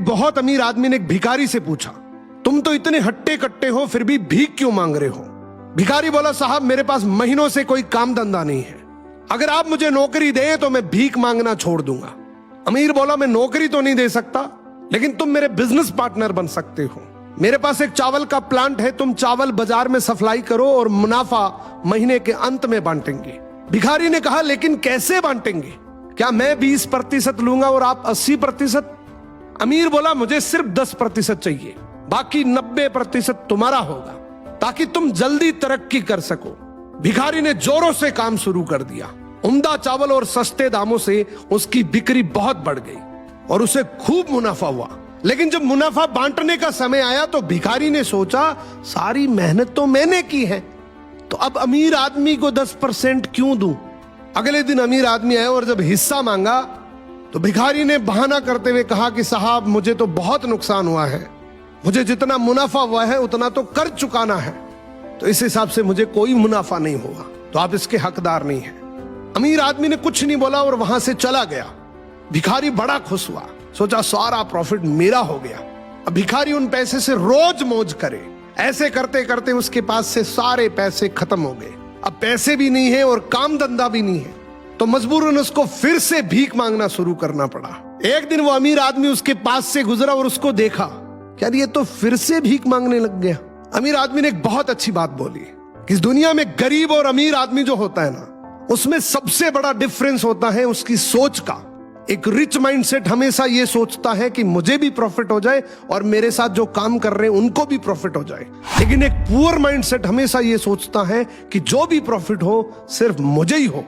एक बहुत अमीर आदमी ने एक भिखारी से पूछा, तुम तो इतने हट्टे कट्टे हो फिर भी भीख क्यों मांग रहे हो? भिखारी बोला, साहब मेरे पास महीनों से कोई काम धंधा नहीं है, अगर आप मुझे नौकरी दें तो मैं भीख मांगना छोड़ दूंगा। अमीर बोला, मैं नौकरी तो नहीं दे सकता, लेकिन तुम मेरे बिजनेस पार्टनर बन सकते हो। मेरे पास एक चावल का प्लांट है, तुम चावल बाजार में सप्लाई करो और मुनाफा महीने के अंत में बांटेंगे। भिखारी ने कहा, लेकिन कैसे बांटेंगे? क्या मैं 20% लूंगा और आप 80%? अमीर बोला, मुझे सिर्फ 10% चाहिए, बाकी 90% तुम्हारा होगा, ताकि तुम जल्दी तरक्की कर सको। भिखारी ने जोरों से काम शुरू कर दिया। उम्दा चावल और सस्ते दामों से उसकी बिक्री बहुत बढ़ गई और उसे खूब मुनाफा हुआ। लेकिन जब मुनाफा बांटने का समय आया तो भिखारी ने सोचा, सारी मेहनत तो मैंने की है, तो अब अमीर आदमी को 10% क्यों दूं? अगले दिन अमीर आदमी आया और जब हिस्सा मांगा तो भिखारी ने बहाना करते हुए कहा कि साहब मुझे तो बहुत नुकसान हुआ है, मुझे जितना मुनाफा हुआ है उतना तो कर चुकाना है, तो इस हिसाब से मुझे कोई मुनाफा नहीं हुआ, तो आप इसके हकदार नहीं हैं। अमीर आदमी ने कुछ नहीं बोला और वहां से चला गया। भिखारी बड़ा खुश हुआ, सोचा सारा प्रॉफिट मेरा हो गया। अब भिखारी उन पैसे से रोज मौज करे। ऐसे करते करते उसके पास से सारे पैसे खत्म हो गए। अब पैसे भी नहीं है और काम धंधा भी नहीं है, तो मजबूरन उसको फिर से भीख मांगना शुरू करना पड़ा। एक दिन वो अमीर आदमी उसके पास से गुजरा और उसको देखा, क्या ये तो फिर से भीख मांगने लग गया। अमीर आदमी ने एक बहुत अच्छी बात बोली कि इस दुनिया में गरीब और अमीर आदमी जो होता है ना, उसमें सबसे बड़ा डिफरेंस होता है उसकी सोच का। एक रिच माइंडसेट हमेशा ये सोचता है कि मुझे भी प्रॉफिट हो जाए और मेरे साथ जो काम कर रहे हैं उनको भी प्रॉफिट हो जाए, लेकिन एक पुअर माइंडसेट हमेशा ये सोचता है कि जो भी प्रॉफिट हो सिर्फ मुझे ही हो।